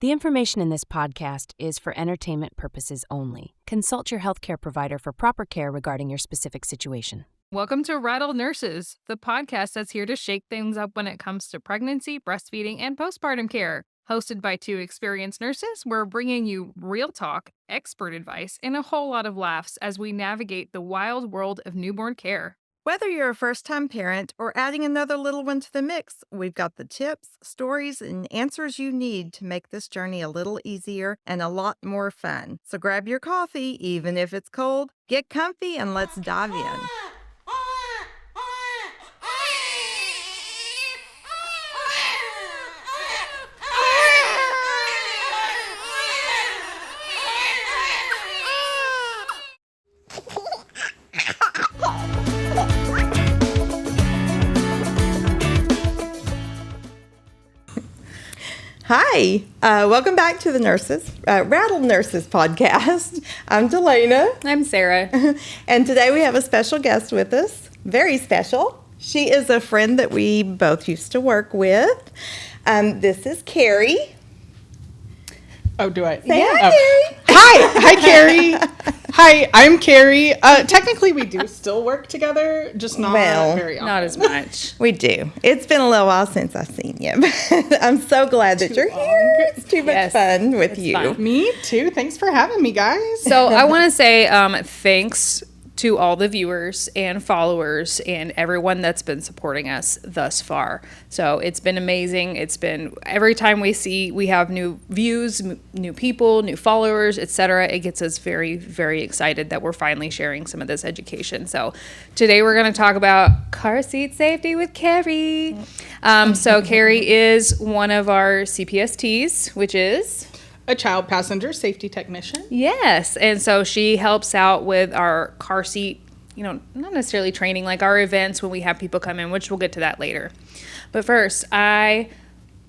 The information in this podcast is for entertainment purposes only. Consult your healthcare provider for proper care regarding your specific situation. Welcome to Rattle Nurses, the podcast that's here to shake things up when it comes to pregnancy, breastfeeding, and postpartum care. Hosted by two experienced nurses, we're bringing you real talk, expert advice, and a whole lot of laughs as we navigate the wild world of newborn care. Whether you're a first-time parent or adding another little one to the mix, we've got the tips, stories, and answers you need to make this journey a little easier and a lot more fun. So grab your coffee, even if it's cold, get comfy, and let's dive in. Hi, welcome back to the Rattle Nurses Podcast. I'm Dalayna. I'm Sarah. And today we have a special guest with us, very special. She is a friend that we both used to work with. This is Carrie. Oh, do I? Say hi, Carrie. Hi, Carrie. Hi, I'm Carrie. Technically, we do still work together, just not very often. Not as much. We do. It's been a little while since I've seen you. But I'm so glad that you're here. It's too much fun with you. Fun. Me too. Thanks for having me, guys. So I want to say thanks to all the viewers and followers and everyone that's been supporting us thus far. So it's been amazing. It's been every time we have new views, new people, new followers, etc. It gets us very, very excited that we're finally sharing some of this education. So today we're going to talk about car seat safety with Carrie. So Carrie is one of our CPSTs, which is a child passenger safety technician. Yes. And so she helps out with our car seat, not necessarily training, like our events when we have people come in, which we'll get to that later. But first, I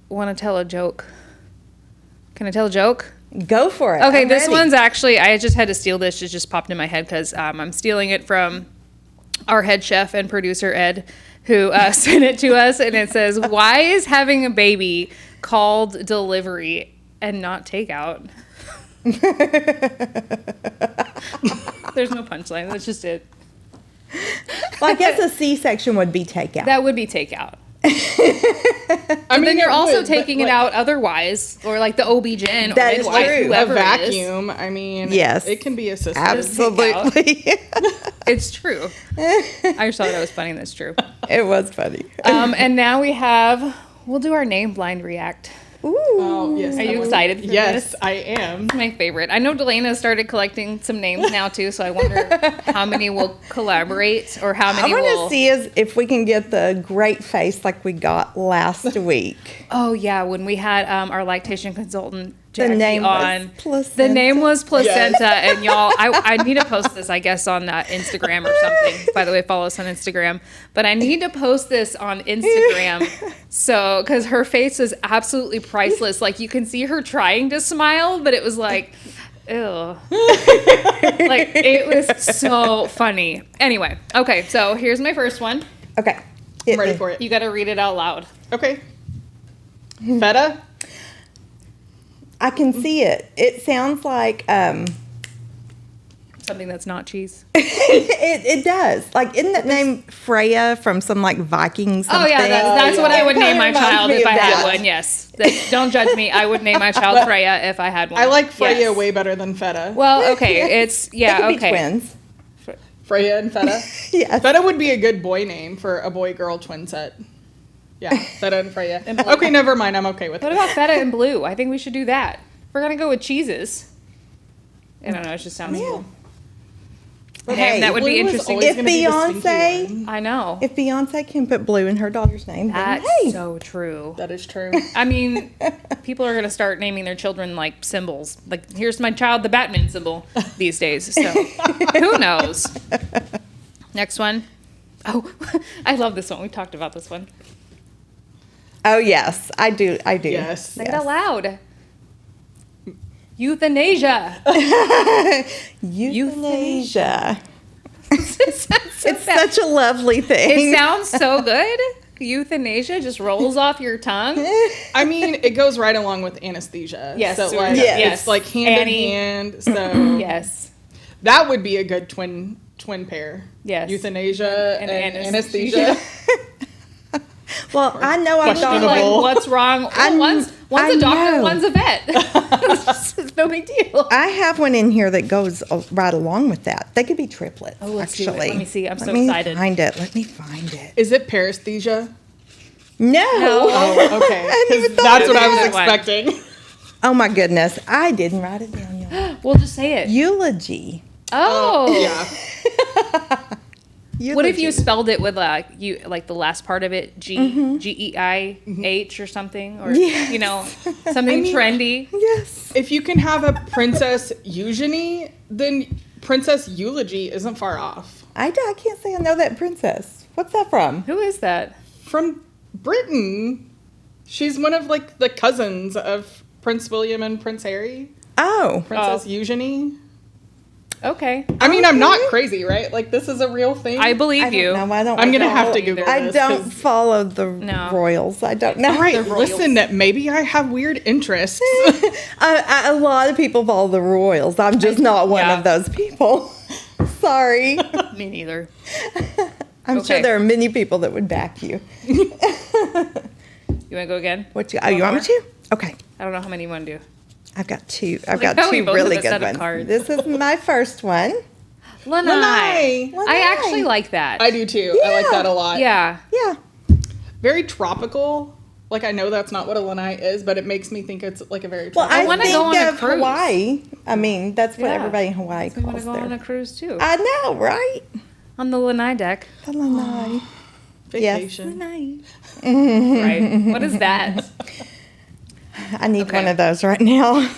want to tell a joke. Can I tell a joke? Go for it. Okay, I'm this ready. one's actually, I just had to steal this. It just popped in my head because I'm stealing it from our head chef and producer, Ed, who sent it to us. And it says, why is having a baby called delivery and not takeout? There's no punchline. That's just it. Well, I guess a C-section would be takeout. That would be takeout. But then you're also taking it out otherwise, or like the OB-GYN That or is midwife, true. whoever A it is. vacuum. I mean, Yes. it can be assisted. Absolutely. It's true. I just thought that was funny. That's true. It was funny. And now we'll do our name blind react. Ooh. Oh, yes. Are you excited for Yes, this? I am. It's my favorite. I know Dalayna started collecting some names now too, so I wonder how many will collaborate or how many I will. want to see if we can get the great face like we got last week. Oh yeah, when we had our lactation consultant The Jackie name on. was Placenta. The name was Placenta, and y'all, I need to post this, I guess, on Instagram or something. By the way, follow us on Instagram. But I need to post this on Instagram, so because her face is absolutely priceless. Like you can see her trying to smile, but it was like, ew. Like it was so funny. Anyway, okay, so here's my first one. Okay. I'm ready for it. You got to read it out loud. Okay. Feta? I can see it. It sounds like Something that's not cheese. it does. Like, isn't that name Freya from some like Viking something? Oh yeah, that's what I would name my child if I had one. one. Yes, don't judge me. I would name my child Freya if I had one. I like Freya Yes. way better than Feta. Well, okay, it's They could be okay. twins. Freya and Feta. Yes. Feta would be a good boy name for a boy-girl twin set. Yeah, Feta and Freya. Okay, never mind. I'm okay with What it. about feta and blue? I think we should do that. We're gonna go with cheeses. I don't know. It just sounds cool. Hey, that would be Blue is interesting. always If gonna be the stinky Beyonce, one. I know. if Beyonce can put blue in her daughter's name, then That's hey. so true. That is true. I mean, people are gonna start naming their children like symbols. Like, here's my child, the Batman symbol these days. So who knows? Next one. Oh, I love this one. We talked about this one. Oh yes, I do. Yes. Say it out loud. Euthanasia. Euthanasia. It sounds so It's bad. such a lovely thing. It sounds so good. euthanasia just rolls off your tongue. I mean, it goes right along with anesthesia. Yes. So like, Yes. it's like hand Annie. in hand. So Yes. that would be a good twin pair. Yes. Euthanasia And and anesthesia. anesthesia. Well, I know I've Like, Questionable. what's wrong? I- One's I a doctor, know. one's a vet. It's no big deal. I have one in here that goes right along with that. They could be triplets, let's do it. actually. Let me see. I'm so Let me excited. Let me find it. Is it paresthesia? No. Oh, okay. hadn't even 'Cause thought that's of what I was that one. expecting. Oh, my goodness. I didn't write it down, y'all. We'll just say it. Eulogy. Oh. Yeah. What if you Eulogy. spelled it with like the last part of it, Geih or something, or Yes. you know, something trendy? Yes. If you can have a Princess Eugenie, then Princess Eulogy isn't far off. I can't say I know that princess. What's that from? Who is that? From Britain. She's one of like the cousins of Prince William and Prince Harry. Oh. Princess Eugenie. Okay, I mean, I'm not crazy, right? Like, this is a real thing. I believe I don't you. know. I don't. I'm gonna follow- have to Google I this, don't 'cause- follow the No. royals. I don't know. All right, The royals. listen, maybe I have weird interests. A lot of people follow the royals. I'm just not one yeah. of those people. Sorry. Me neither. I'm sure Okay. there are many people that would back you. You want to go again? What you? Oh, you want me to? Okay. I don't know how many you want to do. I've got two. I've Like got how we two both really have a set good of ones. cards. This is my first one. Lanai. Lanai. I actually like that. I do too. I like Yeah. that a lot. Yeah. Yeah. Very tropical. Like, I know that's not what a lanai is, but it makes me think it's like a very Well, tropical. I wanna think go on a of cruise. Hawaii. I mean, that's what Yeah. everybody in Hawaii We want calls to go on a their. cruise too. I know, right? On the Lanai deck. The lanai. Vacation. Yes, lanai. Right. What is that? I need Okay. one of those right now.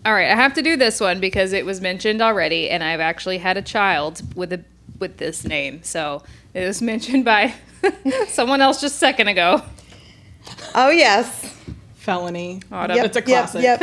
All right, I have to do this one because it was mentioned already, and I've actually had a child with this name. So it was mentioned by someone else just a second ago. Oh yes. Felony. Autumn. It's a classic. Yep.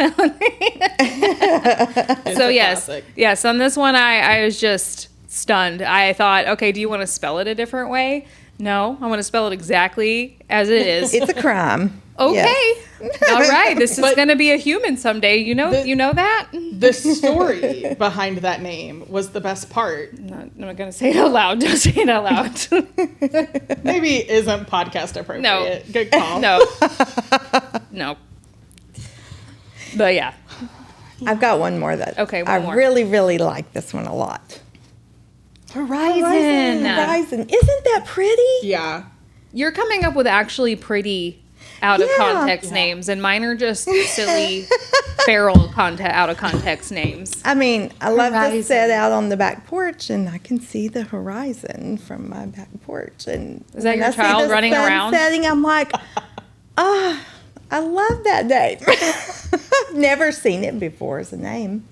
It's So a yes, classic. yes. On this one, I was just stunned. I thought, okay, do you want to spell it a different way? No, I want to spell it exactly as it is. It's a crime. Okay. Yes. All right. This is But- going to be a human someday. You know that? The story behind that name was the best part. I'm not going to say it out loud. Don't say it out loud. Maybe isn't podcast appropriate. No. Good call. No. No. But yeah. I've got one more that Okay, one I more. really, really like this one a lot. Horizon. Horizon. Isn't that pretty? Yeah. You're coming up with actually pretty out of Yeah. context names, and mine are just silly feral out of context names. I mean, I love to Horizon. sit out on the back porch and I can see the horizon from my back porch. And Is that when your I see child the running sun around? setting, I'm like, I love that name. Never seen it before as a name,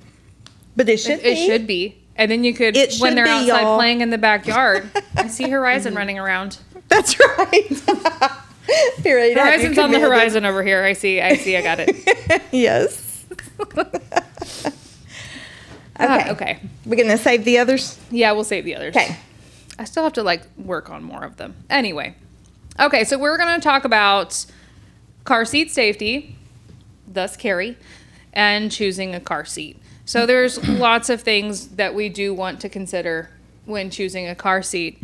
but it should be. It should be. And then you could, It when should they're be, outside y'all. playing in the backyard, and see Horizon running around. That's right. Here, you'd have your Horizon's on the commander. horizon over here. I see, I got it. Yes. Okay. Okay. We're gonna save the others. Yeah, we'll save the others. Okay. I still have to work on more of them. Anyway. Okay, so we're going to talk about car seat safety, thus Carrie, and choosing a car seat. So there's lots of things that we do want to consider when choosing a car seat,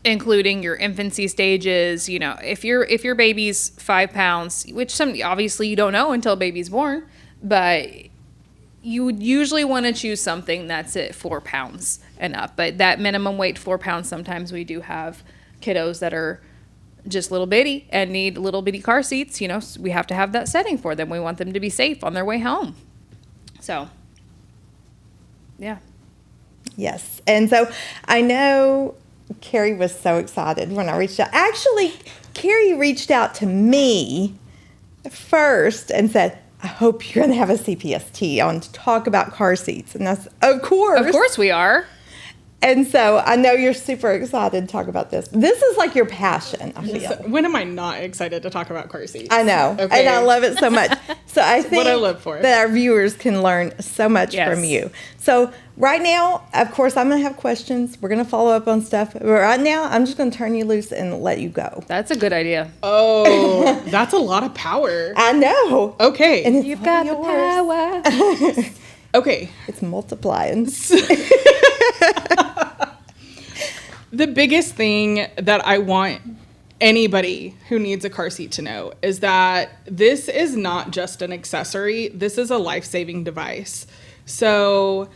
including your infancy stages. You know, if your baby's 5 pounds, which obviously you don't know until a baby's born, but you would usually want to choose something that's at 4 pounds and up. But that minimum weight, 4 pounds, sometimes we do have kiddos that are just little bitty and need little bitty car seats. You know, so we have to have that setting for them. We want them to be safe on their way home. So, yeah. Yes. And so I know Carrie was so excited when I reached out. Actually, Carrie reached out to me first and said, I hope you're going to have a CPST on to talk about car seats. And that's, of course. Of course we are. And so I know you're super excited to talk about this. This is like your passion, I feel. When am I not excited to talk about car seats? I know. Okay. And I love it so much. So I think what I live for. that our viewers can learn so much from you. So right now, of course, I'm going to have questions. We're going to follow up on stuff. But right now, I'm just going to turn you loose and let you go. That's a good idea. Oh, that's a lot of power. I know. Okay. And You've got the power. Okay. It's multiplying. The biggest thing that I want anybody who needs a car seat to know is that this is not just an accessory. This is a life-saving device. So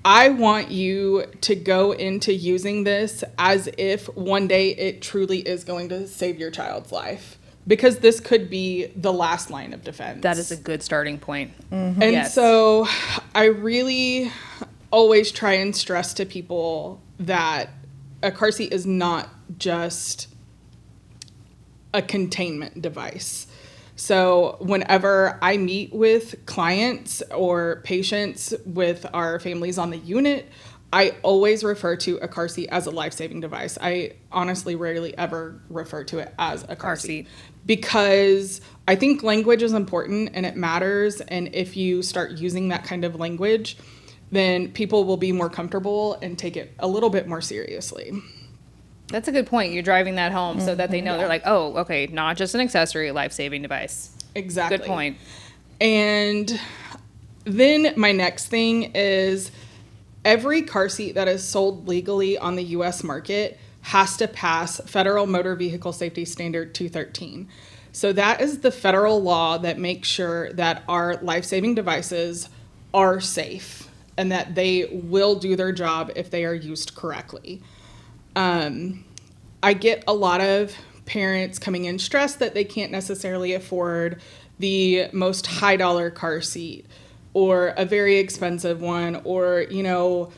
I want you to go into using this as if one day it truly is going to save your child's life, because this could be the last line of defense. That is a good starting point. Mm-hmm. And so I really always try and stress to people that a car seat is not just a containment device. So whenever I meet with clients or patients with our families on the unit, I always refer to a car seat as a life-saving device. I honestly rarely ever refer to it as a car seat, because I think language is important and it matters. And if you start using that kind of language, then people will be more comfortable and take it a little bit more seriously. That's a good point. You're driving that home so that they know. They're like, oh, okay, not just an accessory, life-saving device. Exactly. Good point. And then my next thing is every car seat that is sold legally on the U.S. market has to pass Federal Motor Vehicle Safety Standard 213. So that is the federal law that makes sure that our life-saving devices are safe and that they will do their job if they are used correctly. I get a lot of parents coming in stressed that they can't necessarily afford the most high dollar car seat or a very expensive one, or, you know,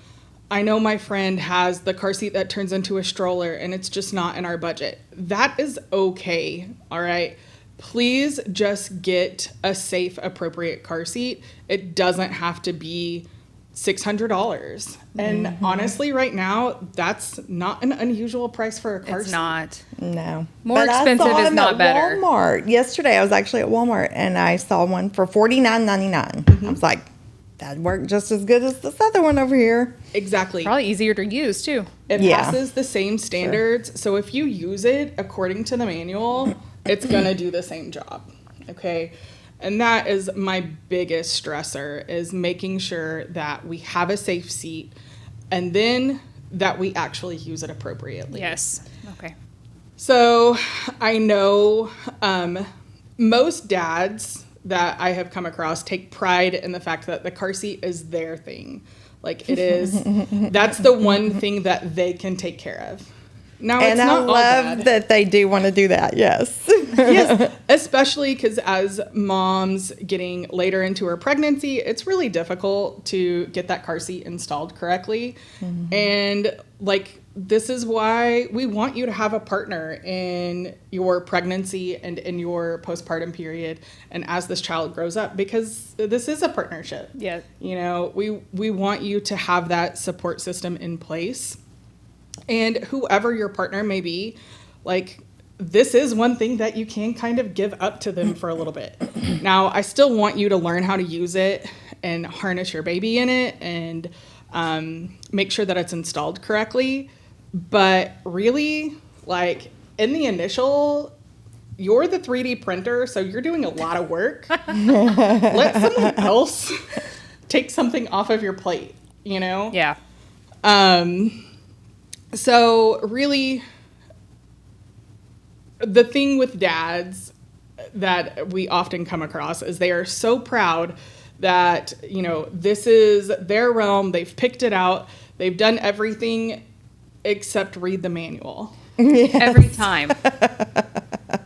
I know my friend has the car seat that turns into a stroller and it's just not in our budget. That is okay, all right? Please just get a safe, appropriate car seat. It doesn't have to be $600. And honestly, right now, that's not an unusual price for a car seat. It's not. No. More expensive is not better. Walmart. Yesterday, I was actually at Walmart and I saw one for $49.99. I was like, that'd work just as good as this other one over here. Exactly. Probably easier to use, too. It passes the same standards. Sure. So if you use it according to the manual, it's going to do the same job. Okay. And that is my biggest stressor, is making sure that we have a safe seat and then that we actually use it appropriately. Yes. Okay. So I know most dads that I have come across take pride in the fact that the car seat is their thing. Like it is, that's the one thing that they can take care of. Now, and it's not I love that they do want to do that. Yes. Yes, especially because as moms getting later into her pregnancy, it's really difficult to get that car seat installed correctly. Mm-hmm. And like, this is why we want you to have a partner in your pregnancy and in your postpartum period and as this child grows up, because this is a partnership. Yeah. You know, we want you to have that support system in place. And whoever your partner may be, like, this is one thing that you can kind of give up to them for a little bit. Now, I still want you to learn how to use it and harness your baby in it and make sure that it's installed correctly. But really, like, in the initial, you're the 3D printer, so you're doing a lot of work. Let someone else take something off of your plate, you know? Yeah. So really, the thing with dads that we often come across is they are so proud that, you know, this is their realm. They've picked it out. They've done everything except read the manual. Yes. Every time.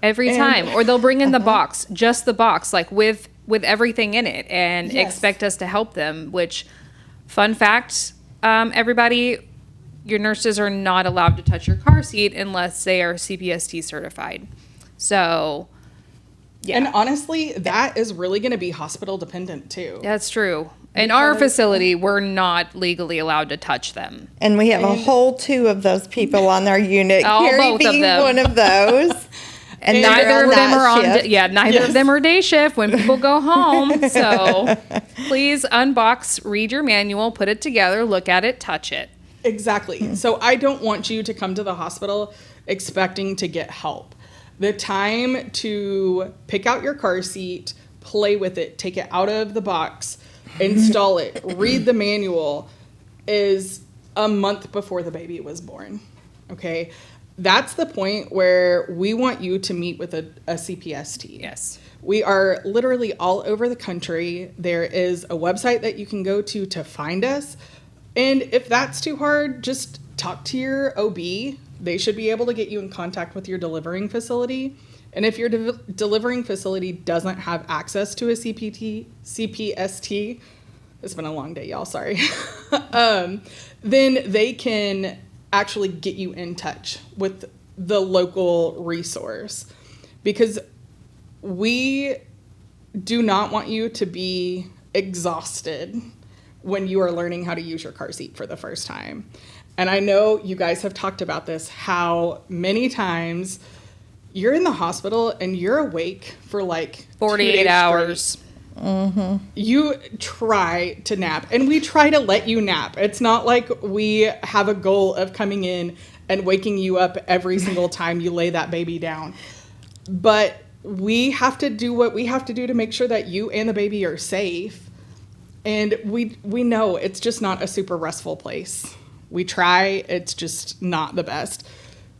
Every time. Or they'll bring in the box, just the box, like with everything in it, and expect us to help them, which, fun fact, everybody, your nurses are not allowed to touch your car seat unless they are CPST certified. So, yeah. And honestly, that is really going to be hospital dependent too. That's true. In our facility, we're not legally allowed to touch them. And we have a whole 2 of those people on our unit. Carrie both of being them. one of those. And Neither of them are on shift. neither of them are day shift when people go home. So please unbox, read your manual, put it together, look at it, touch it. Exactly. So I don't want you to come to the hospital expecting to get help. The time to pick out your car seat, play with it, take it out of the box, install it, read the manual is a month before the baby was born. Okay. That's the point where we want you to meet with a CPST. Yes. We are literally all over the country. There is a website that you can go to find us. And if that's too hard, just talk to your OB. They should be able to get you in contact with your delivering facility. And if your delivering facility doesn't have access to a CPST, it's been a long day, y'all, sorry. Then they can actually get you in touch with the local resource. Because we do not want you to be exhausted when you are learning how to use your car seat for the first time. And I know you guys have talked about this, how many times you're in the hospital and you're awake for like 48 hours. Mm-hmm. You try to nap, and we try to let you nap. It's not like we have a goal of coming in and waking you up every single time you lay that baby down. But we have to do what we have to do to make sure that you and the baby are safe. And we know it's just not a super restful place. We try, it's just not the best.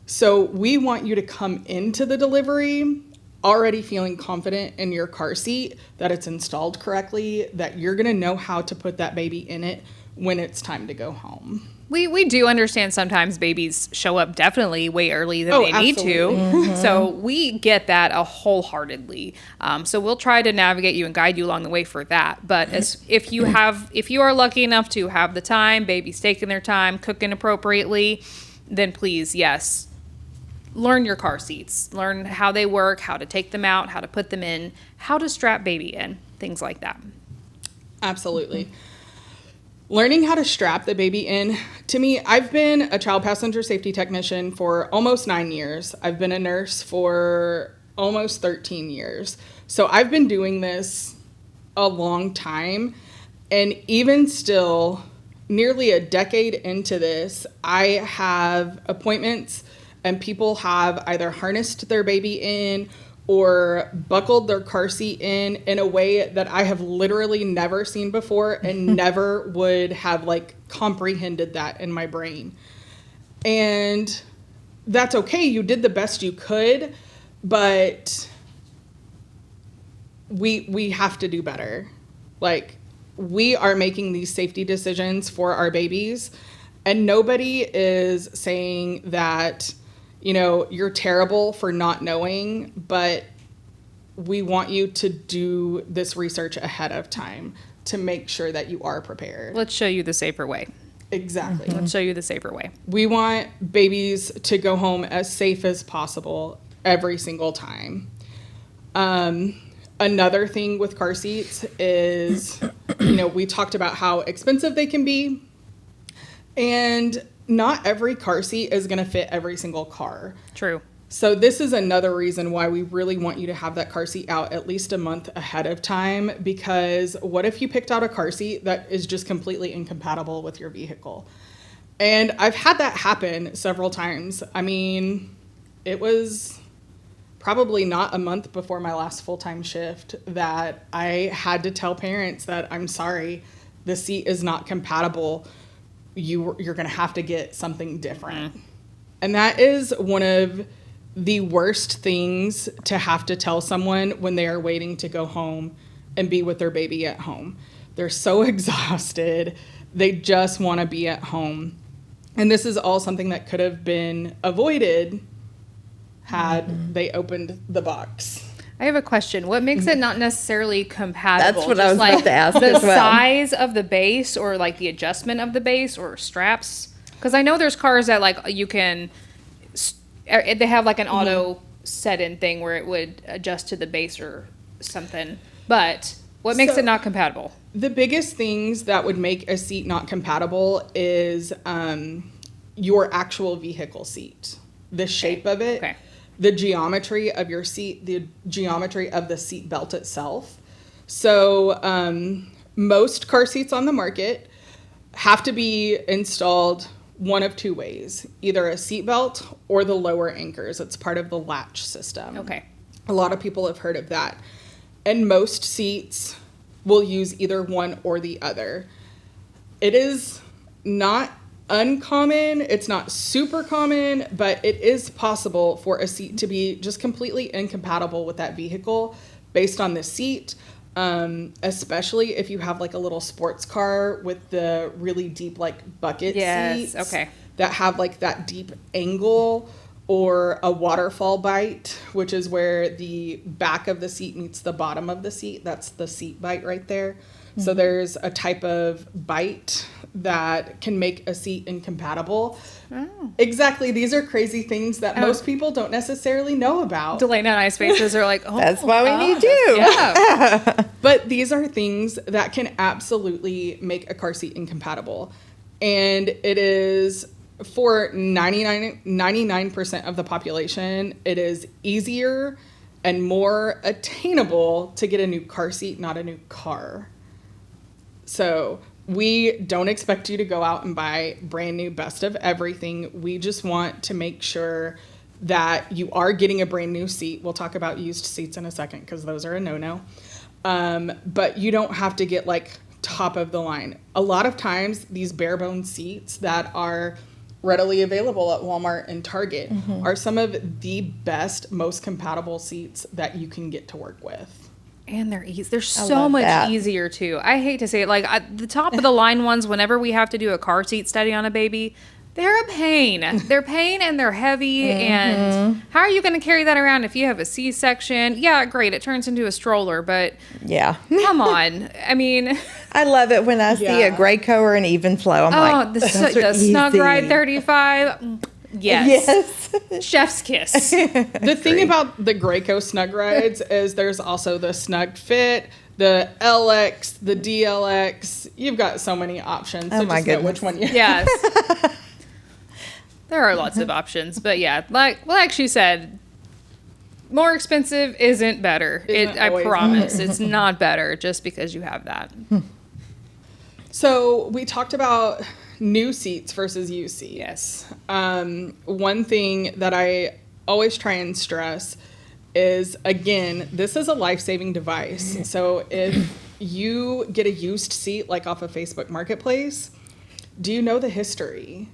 So we want you to come into the delivery already feeling confident in your car seat, that it's installed correctly, that you're going to know how to put that baby in it when it's time to go home. We do understand sometimes babies show up definitely way early than they need to. Mm-hmm. So we get that wholeheartedly. So we'll try to navigate you and guide you along the way for that. But if you are lucky enough to have the time, baby's taking their time, cooking appropriately, then please, yes, learn your car seats, learn how they work, how to take them out, how to put them in, how to strap baby in, things like that. Absolutely. Learning how to strap the baby in, to me, I've been a child passenger safety technician for almost 9 years. I've been a nurse for almost 13 years. So I've been doing this a long time. And even still, nearly a decade into this, I have appointments and people have either harnessed their baby in or buckled their car seat in a way that I have literally never seen before and never would have like comprehended that in my brain. And that's okay. You did the best you could, but we have to do better. Like, we are making these safety decisions for our babies, and nobody is saying that, you know, you're terrible for not knowing, but we want you to do this research ahead of time to make sure that you are prepared. Let's show you the safer way. Exactly. Let's show you the safer way. We want babies to go home as safe as possible every single time. Another thing with car seats is, you know, we talked about how expensive they can be, and not every car seat is going to fit every single car. True. So this is another reason why we really want you to have that car seat out at least a month ahead of time, because what if you picked out a car seat that is just completely incompatible with your vehicle? And I've had that happen several times. I mean, it was probably not a month before my last full-time shift that I had to tell parents that, I'm sorry, the seat is not compatible. You're going to have to get something different. And that is one of the worst things to have to tell someone when they are waiting to go home and be with their baby at home. They're so exhausted. They just want to be at home. And this is all something that could have been avoided had they opened the box. I have a question. What makes it not necessarily compatible? That's what I was about to ask the as well. size of the base, or like the adjustment of the base or straps? Because I know there's cars that like you can, they have like an auto set-in thing where it would adjust to the base or something. But What makes it not compatible? The biggest things that would make a seat not compatible is your actual vehicle seat, the shape of it, the geometry of your seat, the geometry of the seat belt itself. So most car seats on the market have to be installed one of two ways, either a seat belt or the lower anchors. It's part of the latch system. Okay. A lot of people have heard of that. And most seats will use either one or the other. It is not uncommon, it's not super common, but it is possible for a seat to be just completely incompatible with that vehicle based on the seat, especially if you have like a little sports car with the really deep like bucket seats that have like that deep angle, or a waterfall bite, which is where the back of the seat meets the bottom of the seat. That's the seat bite right there. Mm-hmm. So there's a type of bite that can make a seat incompatible. Oh. Exactly. These are crazy things that most people don't necessarily know about. Dalayna and I's faces are like, oh. That's why we need you. Yeah. But these are things that can absolutely make a car seat incompatible. And it is... for 99% of the population, it is easier and more attainable to get a new car seat, not a new car. So we don't expect you to go out and buy brand new best of everything. We just want to make sure that you are getting a brand new seat. We'll talk about used seats in a second because those are a no-no. But you don't have to get like top of the line. A lot of times these bare bone seats that are readily available at Walmart and Target are some of the best, most compatible seats that you can get to work with. And they're easy. They're so much easier too. I hate to say it, like the top of the line ones, whenever we have to do a car seat study on a baby, they're a pain. They're pain and they're heavy. And how are you going to carry that around if you have a C-section? Yeah, great. It turns into a stroller, but come on. I mean, I love it when I see a Graco or an Even Flow. I'm like, the Snug Ride 35. Yes. Chef's kiss. The thing about the Graco Snug Rides is there's also the Snug Fit, the LX, the DLX. You've got so many options. So just know which one you Yes. There are lots of options, but yeah, like she said, more expensive isn't better. I promise. It's not better just because you have that. So we talked about new seats versus used seats. Yes. One thing that I always try and stress is, again, this is a life-saving device. So if you get a used seat like off of Facebook Marketplace, do you know the history?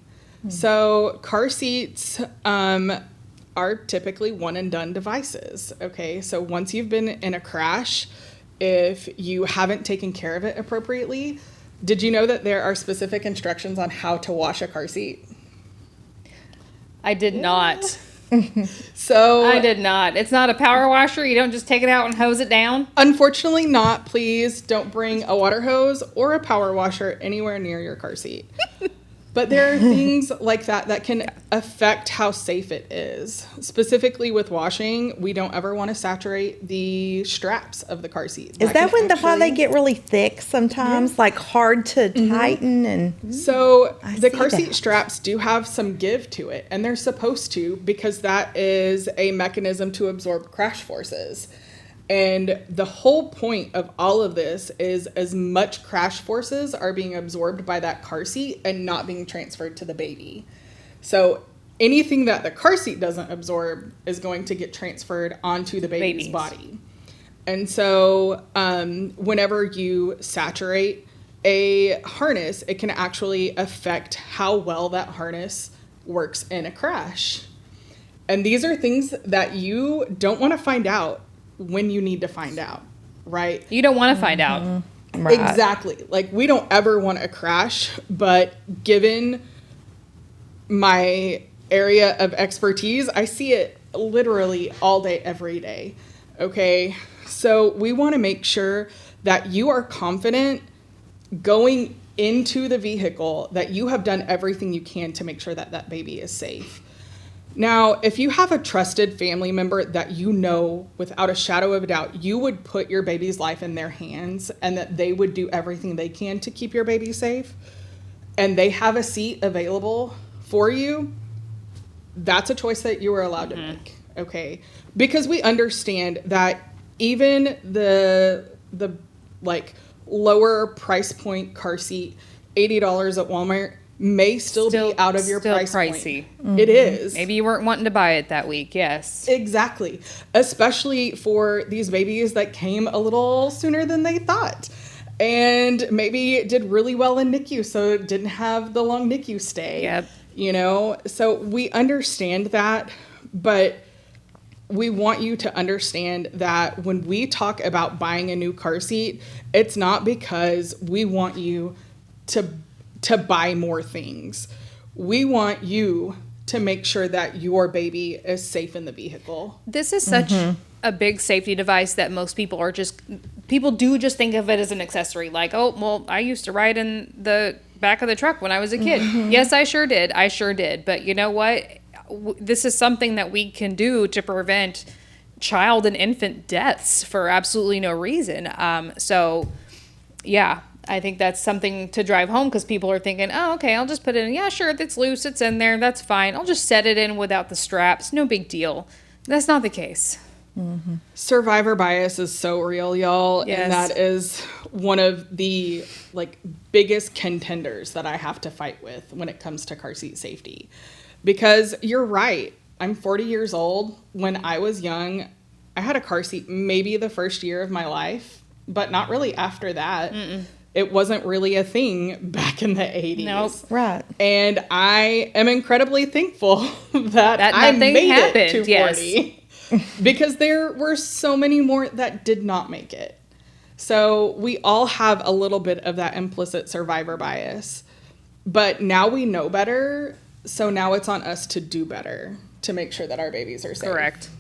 So car seats are typically one and done devices. Okay, so once you've been in a crash, if you haven't taken care of it appropriately, did you know that there are specific instructions on how to wash a car seat? I did not. So I did not. It's not a power washer. You don't just take it out and hose it down? Unfortunately not. Please don't bring a water hose or a power washer anywhere near your car seat. But there are things like that can affect how safe it is. Specifically with washing, we don't ever want to saturate the straps of the car seat. Is that why they get really thick sometimes, like hard to tighten? And so the car seat straps do have some give to it, and they're supposed to, because that is a mechanism to absorb crash forces. And the whole point of all of this is as much crash forces are being absorbed by that car seat and not being transferred to the baby. So anything that the car seat doesn't absorb is going to get transferred onto the baby's body. And so whenever you saturate a harness, it can actually affect how well that harness works in a crash. And these are things that you don't want to find out when you need to find out, right? You don't want to find out. Right. Exactly. Like, we don't ever want a crash, but given my area of expertise, I see it literally all day, every day. Okay. So we want to make sure that you are confident going into the vehicle that you have done everything you can to make sure that that baby is safe. Now, if you have a trusted family member that you know without a shadow of a doubt, you would put your baby's life in their hands and that they would do everything they can to keep your baby safe, and they have a seat available for you, that's a choice that you are allowed to make, okay? Because we understand that even the like lower price point car seat, $80 at Walmart, may still be out of your price pricey. point. It is. Maybe you weren't wanting to buy it that week. Yes. Exactly. Especially for these babies that came a little sooner than they thought. And maybe it did really well in NICU, so it didn't have the long NICU stay. Yep. You know, so we understand that, but we want you to understand that when we talk about buying a new car seat, it's not because we want you to buy more things. We want you to make sure that your baby is safe in the vehicle. This is such a big safety device that most people do just think of it as an accessory. Like, oh, well, I used to ride in the back of the truck when I was a kid. Yes, I sure did. But you know what? This is something that we can do to prevent child and infant deaths for absolutely no reason. So yeah, I think that's something to drive home, because people are thinking, oh, okay, I'll just put it in. Yeah, sure, it's loose, it's in there, that's fine. I'll just set it in without the straps. No big deal. That's not the case. Survivor bias is so real, y'all. Yes. And that is one of the biggest contenders that I have to fight with when it comes to car seat safety. Because you're right. I'm 40 years old. When I was young, I had a car seat maybe the first year of my life, but not really after that. It wasn't really a thing back in the 80s. Nope. Right. And I am incredibly thankful that I nothing made happened. it to 40. Because there were so many more that did not make it. So we all have a little bit of that implicit survivor bias. But now we know better. So now it's on us to do better to make sure that our babies are safe. Correct.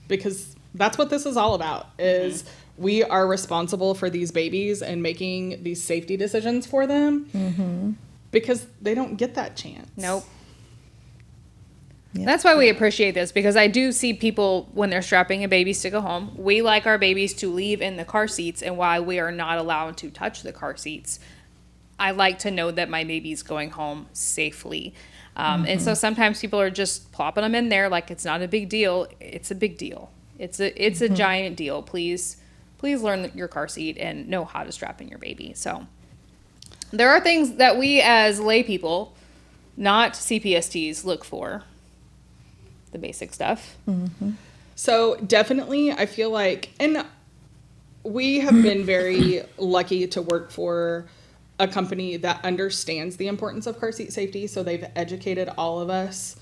Because that's what this is all about, is we are responsible for these babies and making these safety decisions for them because they don't get that chance. Nope. Yep. That's why we appreciate this, because I do see people when they're strapping a babies to go home. We like our babies to leave in the car seats, and while we are not allowed to touch the car seats, I like to know that my baby's going home safely. And so sometimes people are just plopping them in there like it's not a big deal. It's a big deal. It's a giant deal. Please learn your car seat and know how to strap in your baby. So there are things that we as lay people, not CPSTs, look for. The basic stuff. So definitely, I feel like, and we have been very lucky to work for a company that understands the importance of car seat safety. So they've educated all of us,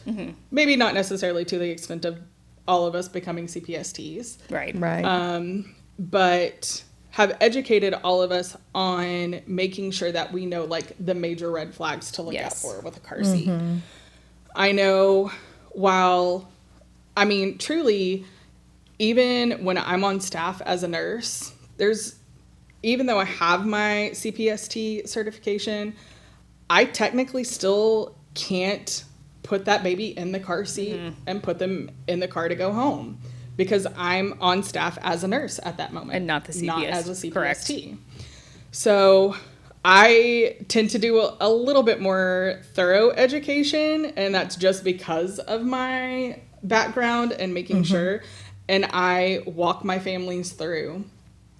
maybe not necessarily to the extent of all of us becoming CPSTs. Right. But have educated all of us on making sure that we know the major red flags to look out for with a car seat. I know truly, even when I'm on staff as a nurse, even though I have my CPST certification, I technically still can't put that baby in the car seat and put them in the car to go home, because I'm on staff as a nurse at that moment. And not the CPST. Not as a CPST. Correct. So I tend to do a little bit more thorough education, and that's just because of my background and making sure. And I walk my families through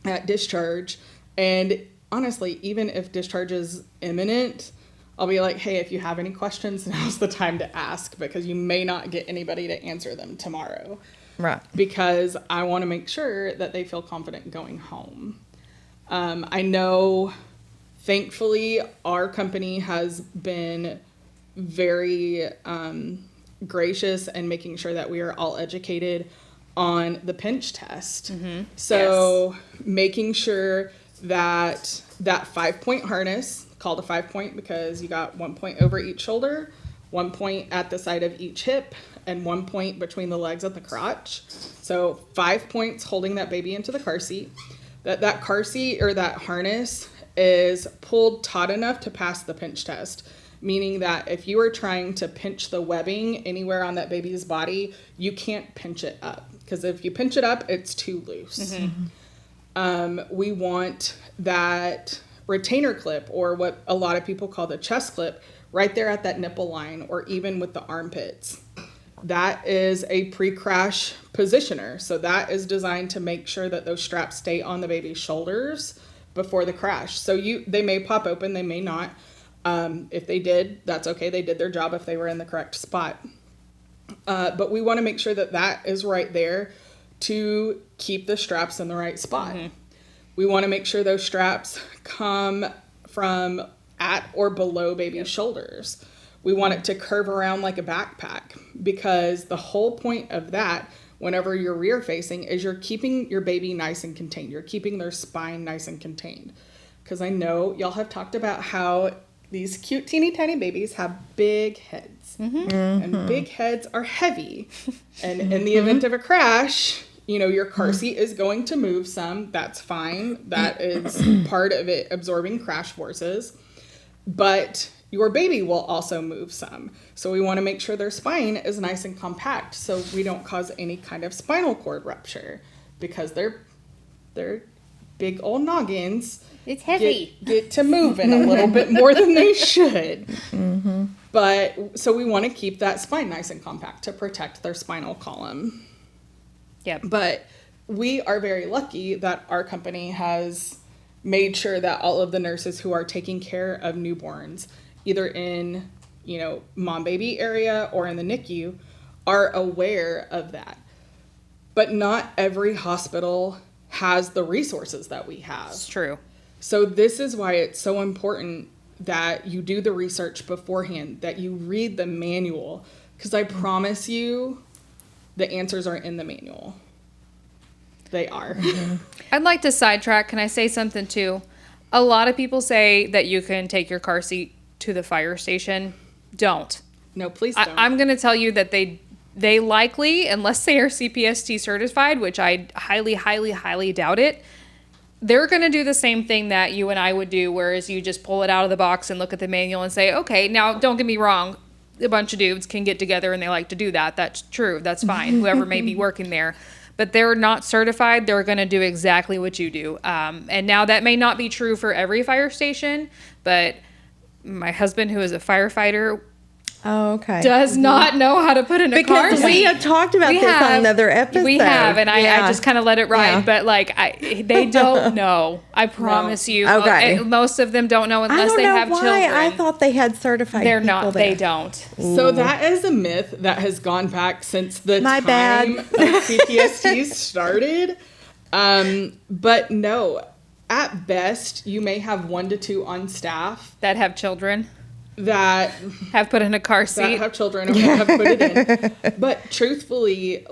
at discharge. And honestly, even if discharge is imminent, I'll be like, hey, if you have any questions, now's the time to ask, because you may not get anybody to answer them tomorrow. Right. Because I want to make sure that they feel confident going home. I know, thankfully, our company has been very gracious in making sure that we are all educated on the pinch test. So making sure that 5-point harness, called a 5-point because you got 1 point over each shoulder, 1 point at the side of each hip, and 1 point between the legs at the crotch. So 5 points holding that baby into the car seat. That car seat or that harness is pulled taut enough to pass the pinch test, meaning that if you are trying to pinch the webbing anywhere on that baby's body, you can't pinch it up, because if you pinch it up, it's too loose. We want that retainer clip, or what a lot of people call the chest clip, right there at that nipple line, or even with the armpits. That is a pre-crash positioner. So that is designed to make sure that those straps stay on the baby's shoulders before the crash. So they may pop open, they may not. If they did, that's okay. They did their job if they were in the correct spot. But we want to make sure that that is right there to keep the straps in the right spot. We want to make sure those straps come from at or below baby's shoulders. We want it to curve around like a backpack, because the whole point of that, whenever you're rear facing, is you're keeping your baby nice and contained. You're keeping their spine nice and contained. Because I know y'all have talked about how these cute teeny tiny babies have big heads. And big heads are heavy. And in the event of a crash, your car seat is going to move some. That's fine. That is part of it, absorbing crash forces. But your baby will also move some. So we want to make sure their spine is nice and compact, so we don't cause any kind of spinal cord rupture, because they're big old noggins. It's heavy. Get to moving a little bit more than they should. But so we want to keep that spine nice and compact to protect their spinal column. Yep. But we are very lucky that our company has made sure that all of the nurses who are taking care of newborns, either in, mom baby area or in the NICU, are aware of that. But not every hospital has the resources that we have. It's true. So this is why it's so important that you do the research beforehand, that you read the manual, because I promise you the answers are in the manual. They are. I'd like to sidetrack. Can I say something too? A lot of people say that you can take your car seat to the fire station. Don't. No, please don't. I'm going to tell you that they likely, unless they are CPST certified, which I highly, highly, highly doubt it, they're going to do the same thing that you and I would do, whereas you just pull it out of the box and look at the manual and say, okay, now don't get me wrong. A bunch of dudes can get together and they like to do that. That's true. That's fine. Whoever may be working there. But they're not certified. They're going to do exactly what you do. And now that may not be true for every fire station, but my husband, who is a firefighter, does not know how to put in a car seat. Because we have talked about this on another episode. We have, and I just kind of let it ride. But they don't know. I promise you. Okay. Most of them don't know unless they have children. I thought they had certified They're people not. there. They don't. So that is a myth that has gone back since the My time bad. of CPST started. But no, at best, you may have 1 to 2 on staff That have children. that Have put in a car that seat. have children and have put it in. But truthfully,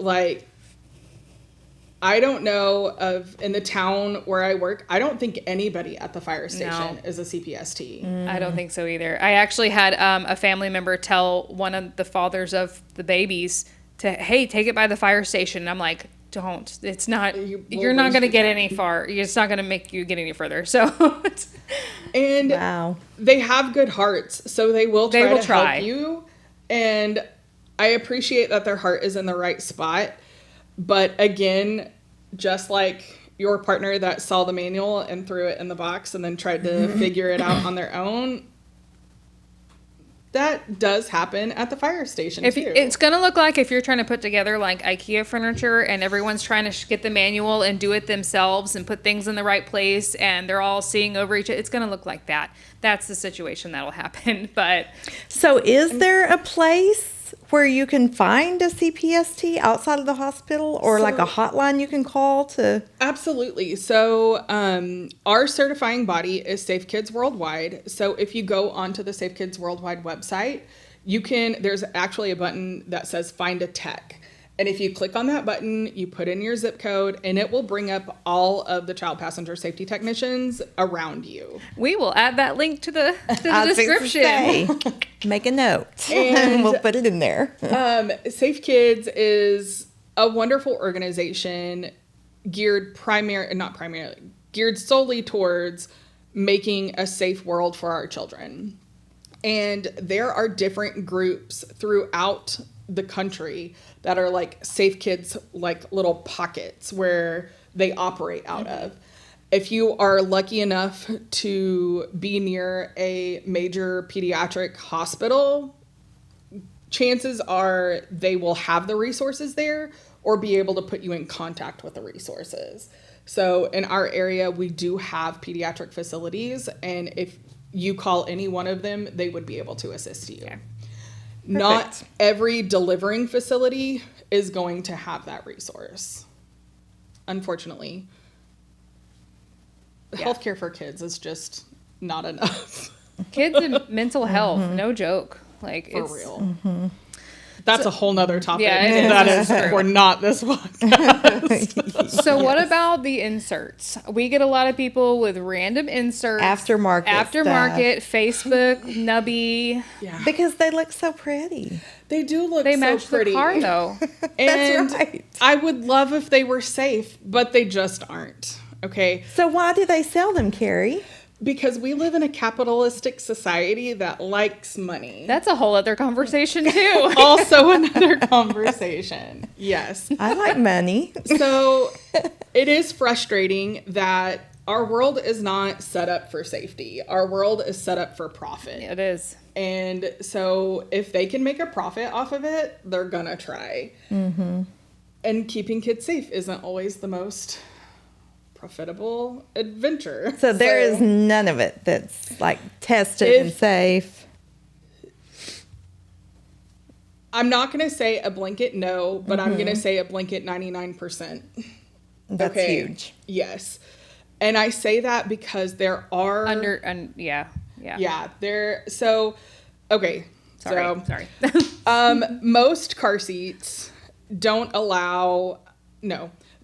I don't know of, in the town where I work, I don't think anybody at the fire station is a CPST. I don't think so either. I actually had a family member tell one of the fathers of the babies hey, take it by the fire station. And I'm like, don't. It's not. You're not going to get any far. It's not going to make you get any further. So. And they have good hearts, so they will try to help you. And I appreciate that their heart is in the right spot. But again, just like your partner that saw the manual and threw it in the box and then tried to figure it out on their own, that does happen at the fire station too. It's going to look like if you're trying to put together like IKEA furniture and everyone's trying to get the manual and do it themselves and put things in the right place and they're all seeing over each other. It's going to look like that. That's the situation that'll happen. But so is there a place where you can find a CPST outside of the hospital, or like a hotline you can call to? Absolutely. So our certifying body is Safe Kids Worldwide. So if you go onto the Safe Kids Worldwide website, there's actually a button that says Find a Tech. And if you click on that button, you put in your zip code, and it will bring up all of the child passenger safety technicians around you. we will add that link to the description. Make a note, And we'll put it in there. Safe Kids is a wonderful organization geared solely towards making a safe world for our children. And there are different groups throughout the country that are like Safe Kids, like little pockets where they operate out of. If you are lucky enough to be near a major pediatric hospital, chances are they will have the resources there or be able to put you in contact with the resources. So in our area, we do have pediatric facilities, and if you call any one of them, they would be able to assist you. Okay. Not every delivering facility is going to have that resource. Unfortunately, healthcare for kids is just not enough. Kids and mental health, no joke. Like, For it's real. That's a whole nother topic. Yeah, it is. That is for not this podcast. So what about the inserts? We get a lot of people with random inserts. Aftermarket Facebook, Nubby. Yeah. Because they look so pretty. They do look They so match pretty. the car, though. And That's right. I would love if they were safe, but they just aren't. Okay. So why do they sell them, Carrie? Because we live in a capitalistic society that likes money. That's a whole other conversation, too. Also another conversation. Yes. I like money. So it is frustrating that our world is not set up for safety. Our world is set up for profit. It is. And so if they can make a profit off of it, they're going to try. Mm-hmm. And keeping kids safe isn't always the most profitable adventure. So there is none of it that's like tested and safe. I'm not going to say a blanket no, but I'm going to say a blanket 99%. That's huge. Yes. And I say that because there are Yeah. So Sorry. most car seats don't allow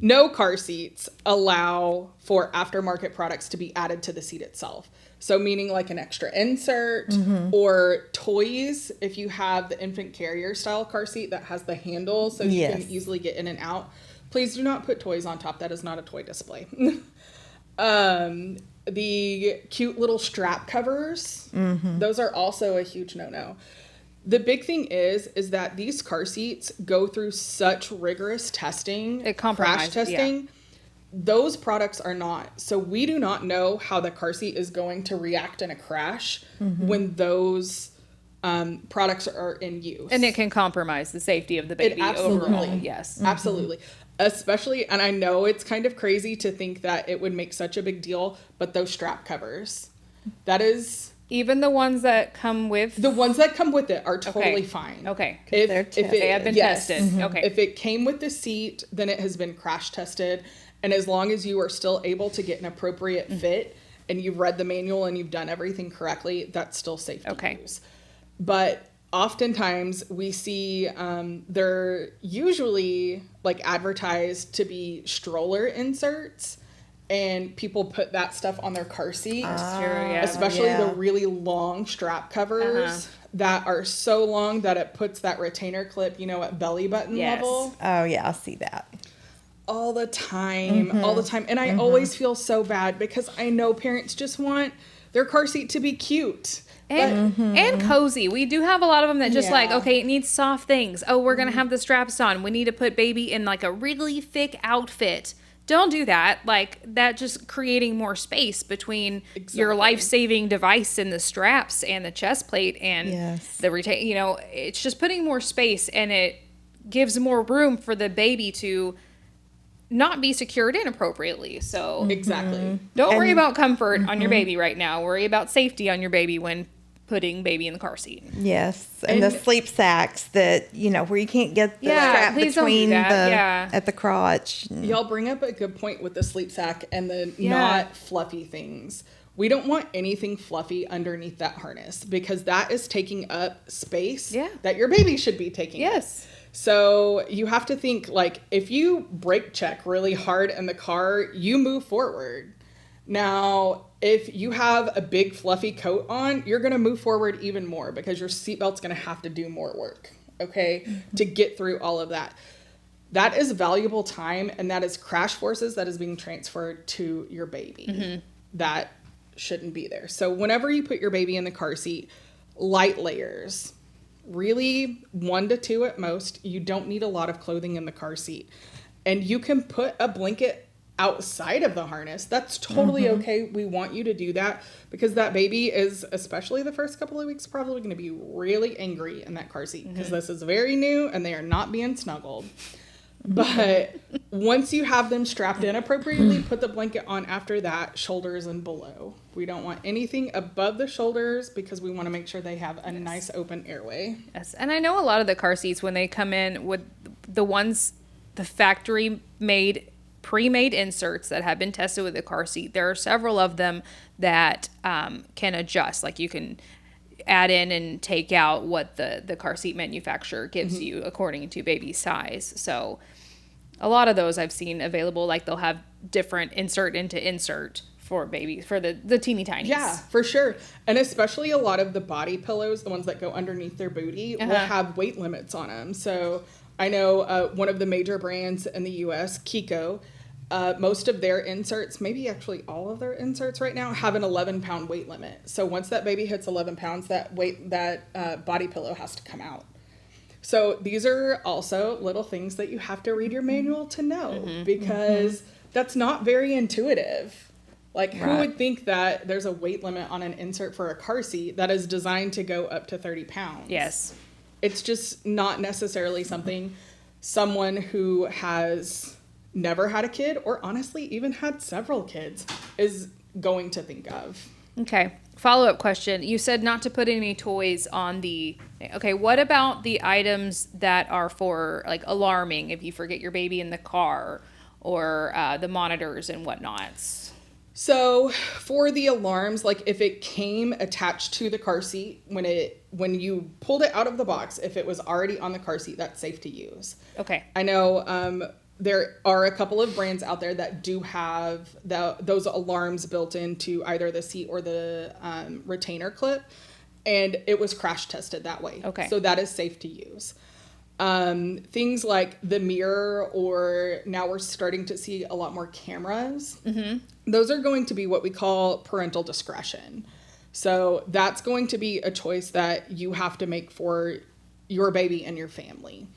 no car seats allow for aftermarket products to be added to the seat itself. So meaning like an extra insert or toys. If you have the infant carrier style car seat that has the handle so you can easily get in and out, please do not put toys on top. That is not a toy display. The cute little strap covers, those are also a huge no-no. The big thing is that these car seats go through such rigorous testing, crash testing. Yeah. Those products are not. So we do not know how the car seat is going to react in a crash when those products are in use. And it can compromise the safety of the baby overall. Yes. Absolutely. Especially, and I know it's kind of crazy to think that it would make such a big deal, but those strap covers, that is... Even the ones that come with... The ones that come with it are totally fine. Okay. If they have been tested. Okay. If it came with the seat, then it has been crash tested. And as long as you are still able to get an appropriate fit and you've read the manual and you've done everything correctly, that's still safe to use. But oftentimes we see they're usually like advertised to be stroller inserts. And people put that stuff on their car seat, especially the really long strap covers that are so long that it puts that retainer clip, at belly button level. Oh, yeah, I see that. All the time. And I always feel so bad because I know parents just want their car seat to be cute. And cozy. We do have a lot of them that just it needs soft things. Oh, we're going to have the straps on. We need to put baby in like a really thick outfit. Don't do that. Like, that just creating more space between your life-saving device and the straps and the chest plate and the retain. It's just putting more space, and it gives more room for the baby to not be secured in appropriately. So don't worry about comfort on your baby right now. Worry about safety on your baby when putting baby in the car seat. Yes, and the sleep sacks that where you can't get the strap between at the crotch. Y'all bring up a good point with the sleep sack and the not fluffy things. We don't want anything fluffy underneath that harness because that is taking up space that your baby should be taking up. So you have to think, like, if you brake check really hard in the car, you move forward. Now, if you have a big fluffy coat on, you're going to move forward even more because your seatbelt's going to have to do more work, to get through all of that. That is valuable time, and that is crash forces that is being transferred to your baby. That shouldn't be there. So whenever you put your baby in the car seat, light layers. Really 1 to 2 at most. You don't need a lot of clothing in the car seat. And you can put a blanket outside of the harness. That's totally okay. We want you to do that because that baby is, especially the first couple of weeks, probably going to be really angry in that car seat because this is very new and they are not being snuggled. But once you have them strapped in appropriately, put the blanket on after that, shoulders and below. We don't want anything above the shoulders because we want to make sure they have a nice open airway. Yes. And I know a lot of the car seats, when they come in with the ones, the factory made, pre-made inserts that have been tested with the car seat, there are several of them that can adjust. Like you can add in and take out what the car seat manufacturer gives you according to baby size. So a lot of those I've seen available, like they'll have different insert into insert for babies, for the teeny tinies. Yeah, for sure. And especially a lot of the body pillows, the ones that go underneath their booty, will have weight limits on them. So I know one of the major brands in the US, Kiko, most of their inserts, maybe actually all of their inserts right now, have an 11-pound weight limit. So once that baby hits 11 pounds, that body pillow has to come out. So these are also little things that you have to read your manual to know because that's not very intuitive. Like who would think that there's a weight limit on an insert for a car seat that is designed to go up to 30 pounds? Yes. It's just not necessarily something someone who has never had a kid or honestly even had several kids is going to think of. Okay. Follow-up question. You said not to put any toys on the... Okay, what about the items that are for, like, alarming if you forget your baby in the car or the monitors and whatnot? So for the alarms, like if it came attached to the car seat, when you pulled it out of the box, if it was already on the car seat, that's safe to use. Okay. I know there are a couple of brands out there that do have those alarms built into either the seat or the retainer clip, and it was crash tested that way. Okay. So that is safe to use. Things like the mirror, or now we're starting to see a lot more cameras. Those are going to be what we call parental discretion. So that's going to be a choice that you have to make for your baby and your family.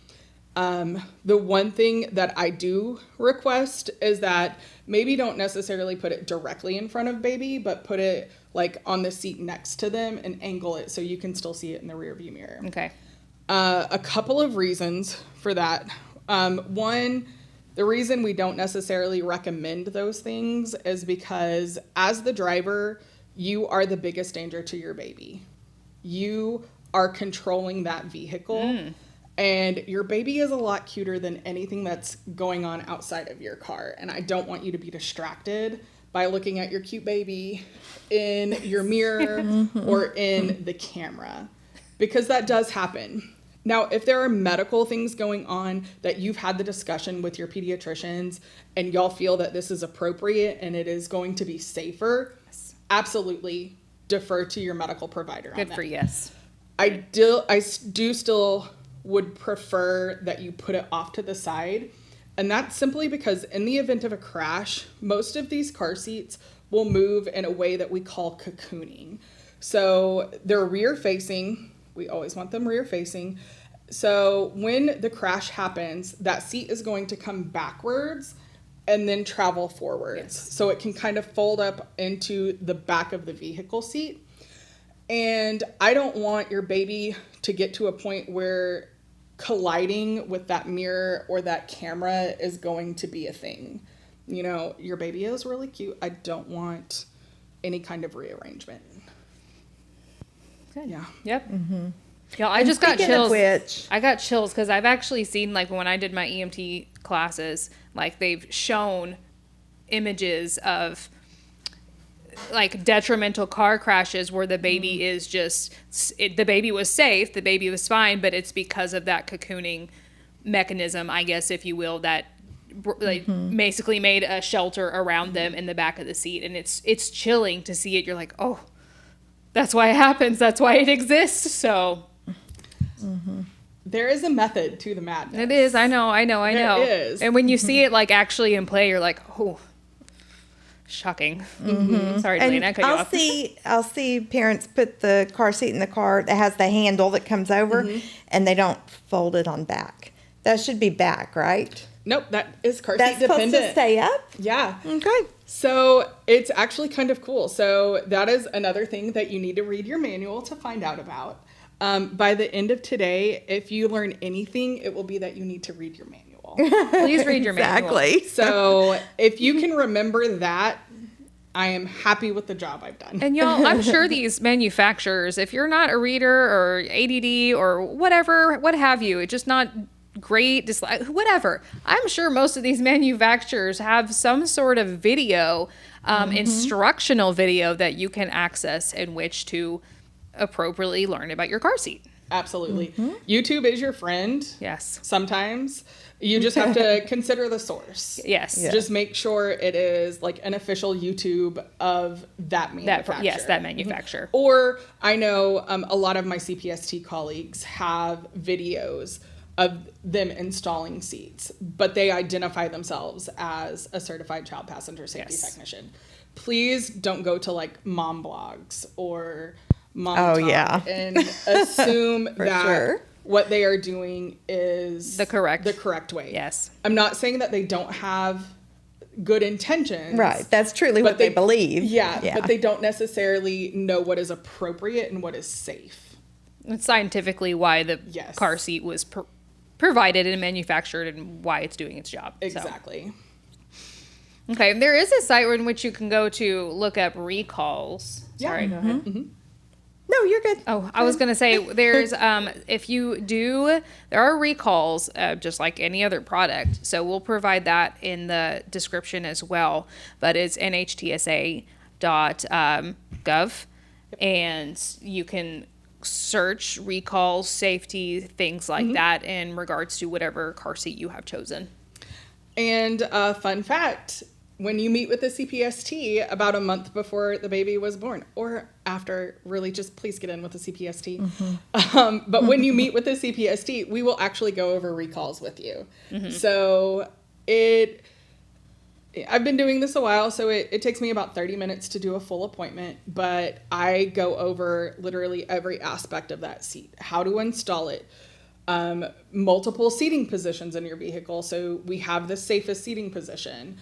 The one thing that I do request is that maybe don't necessarily put it directly in front of baby, but put it like on the seat next to them and angle it so you can still see it in the rear view mirror. Okay. A couple of reasons for that. One, the reason we don't necessarily recommend those things is because as the driver, you are the biggest danger to your baby. You are controlling that vehicle. And your baby is a lot cuter than anything that's going on outside of your car. And I don't want you to be distracted by looking at your cute baby in your mirror or in the camera, because that does happen. Now, if there are medical things going on that you've had the discussion with your pediatricians and y'all feel that this is appropriate and it is going to be safer, absolutely defer to your medical provider on that. Good for yes. I do still would prefer that you put it off to the side. And that's simply because in the event of a crash, most of these car seats will move in a way that we call cocooning. So they're rear facing. We always want them rear facing. So when the crash happens, that seat is going to come backwards and then travel forwards. Yes. So it can kind of fold up into the back of the vehicle seat. And I don't want your baby to get to a point where colliding with that mirror or that camera is going to be a thing. You know, your baby is really cute. I don't want any kind of rearrangement. Good. Yeah. Yep. Yeah, I just got chills. Which, I got chills because I've actually seen, like, when I did my EMT classes, like, they've shown images of, like, detrimental car crashes where the baby is just, the baby was safe, the baby was fine, but it's because of that cocooning mechanism, I guess, if you will, that like basically made a shelter around them in the back of the seat. And it's chilling to see it. You're like, oh, that's why it happens. That's why it exists. So there is a method to the madness. it is. I know. There is. And when you see it, like, actually in play, you're like, oh, Shocking. Sorry, Dalayna, I cut you off. I'll see parents put the car seat in the car that has the handle that comes over, and they don't fold it on back. That should be back, right? Nope, that is car That's seat dependent. supposed to stay up? Yeah. Okay. So it's actually kind of cool. So that is another thing that you need to read your manual to find out about. By the end of today, if you learn anything, it will be that you need to read your manual. Please read your manual. Exactly. So if you can remember that, I am happy with the job I've done. And y'all, I'm sure these manufacturers, if you're not a reader or ADD or whatever, what have you, it's just not great, just like whatever. I'm sure most of these manufacturers have some sort of video, instructional video that you can access in which to appropriately learn about your car seat. Absolutely. YouTube is your friend. Yes. Sometimes. You just have to consider the source. Yes. Yeah. Just make sure it is like an official YouTube of that manufacturer. That manufacturer. Or I know a lot of my CPST colleagues have videos of them installing seats, but they identify themselves as a certified child passenger safety technician. Please don't go to like mom blogs or mom talk and assume that what they are doing is the correct way. Yes. I'm not saying that they don't have good intentions. Right. That's truly what they believe. Yeah, but they don't necessarily know what is appropriate and what is safe. It's scientifically why the car seat was provided and manufactured and why it's doing its job. Exactly. So. Okay. There is a site in which you can go to look up recalls. Sorry, go ahead. No, you're good. Oh, I was going to say there's, there are recalls, just like any other product. So we'll provide that in the description as well, but it's nhtsa.gov and you can search recalls, safety, things like that in regards to whatever car seat you have chosen. And fun fact, when you meet with the CPST about a month before the baby was born or after, really just please get in with the CPST. But when you meet with the CPST, we will actually go over recalls with you. So I've been doing this a while, so it takes me about 30 minutes to do a full appointment, but I go over literally every aspect of that seat, how to install it, multiple seating positions in your vehicle. So we have the safest seating position.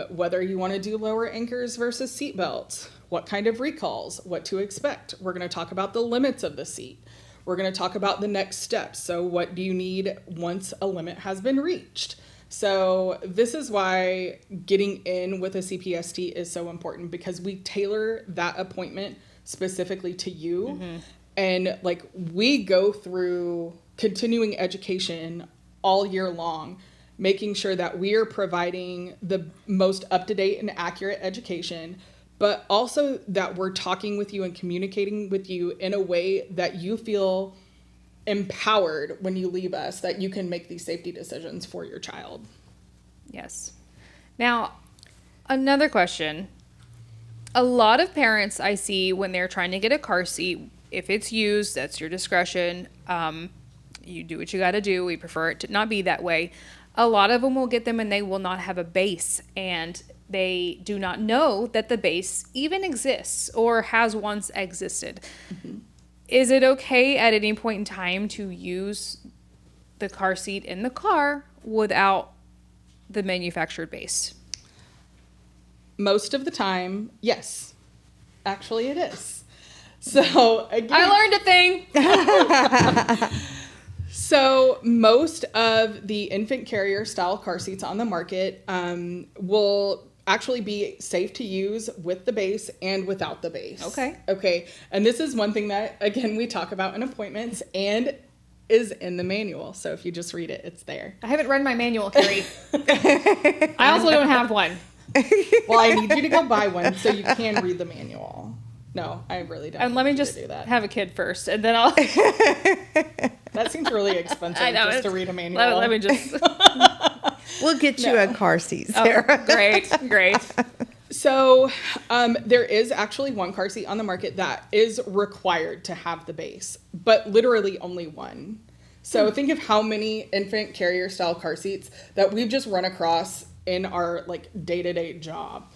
Whether you want to do lower anchors versus seat belts, what kind of recalls, what to expect. We're going to talk about the limits of the seat. We're going to talk about the next steps. So what do you need once a limit has been reached? So this is why getting in with a CPST is so important, because we tailor that appointment specifically to you. And like we go through continuing education all year long, making sure that we are providing the most up-to-date and accurate education, but also that we're talking with you and communicating with you in a way that you feel empowered when you leave us, that you can make these safety decisions for your child. Yes. Now, another question. A lot of parents I see when they're trying to get a car seat, if it's used, that's your discretion. You do what you got to do. We prefer it to not be that way. A lot of them will get them and they will not have a base, and they do not know that the base even exists or has once existed. Is it okay at any point in time to use the car seat in the car without the manufactured base? Most of the time, yes. Actually, it is. So again, I learned a thing. So most of the infant carrier style car seats on the market will actually be safe to use with the base and without the base. Okay. And this is one thing that, again, we talk about in appointments and is in the manual. So if you just read it, it's there. I haven't read my manual, Carrie. I also don't have one. Well, I need you to go buy one so you can read the manual. No, I really don't. And let me just do that. have a kid first, and then I'll... That seems really expensive just to read a manual. Let me just... We'll get you a car seat, Sarah. Oh, great. So there is actually one car seat on the market that is required to have the base, but literally only one. So think of how many infant carrier style car seats that we've just run across in our like day-to-day job.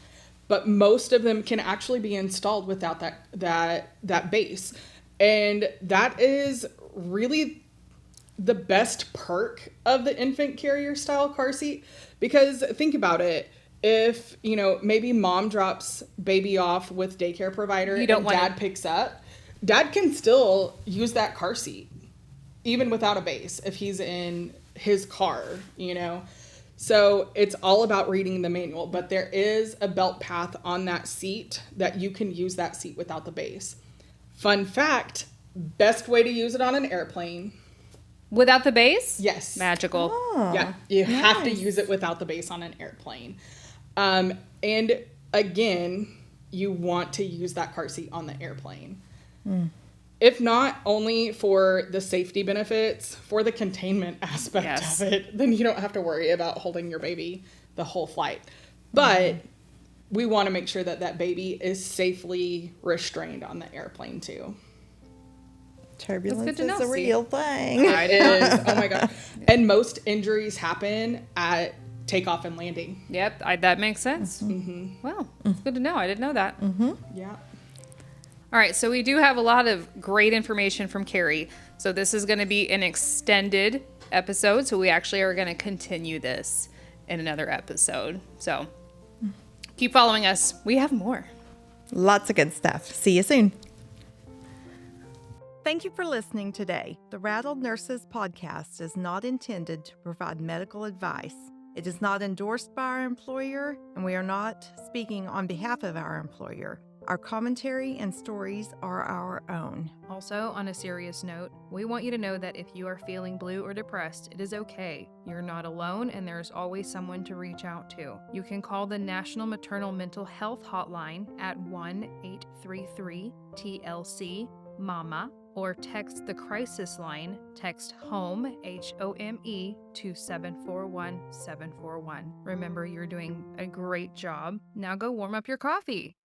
but most of them can actually be installed without that base. And that is really the best perk of the infant carrier style car seat, because think about it. If, maybe mom drops baby off with daycare provider and dad picks up, dad can still use that car seat even without a base if he's in his car, So it's all about reading the manual, but there is a belt path on that seat that you can use that seat without the base. Fun fact, best way to use it on an airplane. Without the base? Yes. Magical. Oh, Yeah, you have to use it without the base on an airplane. And again, you want to use that car seat on the airplane. If not only for the safety benefits, for the containment aspect of it, then you don't have to worry about holding your baby the whole flight. But we want to make sure that that baby is safely restrained on the airplane too. Turbulence is a real thing. It is. Oh my God. And most injuries happen at takeoff and landing. Yep, that makes sense. Well, it's good to know. I didn't know that. Yeah. All right, so we do have a lot of great information from Carrie. So this is going to be an extended episode. So we actually are going to continue this in another episode. So keep following us. We have more. Lots of good stuff. See you soon. Thank you for listening today. The Rattle Nurses Podcast is not intended to provide medical advice. It is not endorsed by our employer, and we are not speaking on behalf of our employer. Our commentary and stories are our own. Also, on a serious note, we want you to know that if you are feeling blue or depressed, it is okay. You're not alone, and there's always someone to reach out to. You can call the National Maternal Mental Health Hotline at 1-833-TLC-MAMA, or text the crisis line. Text HOME, HOME, to 741-741. Remember, you're doing a great job. Now go warm up your coffee.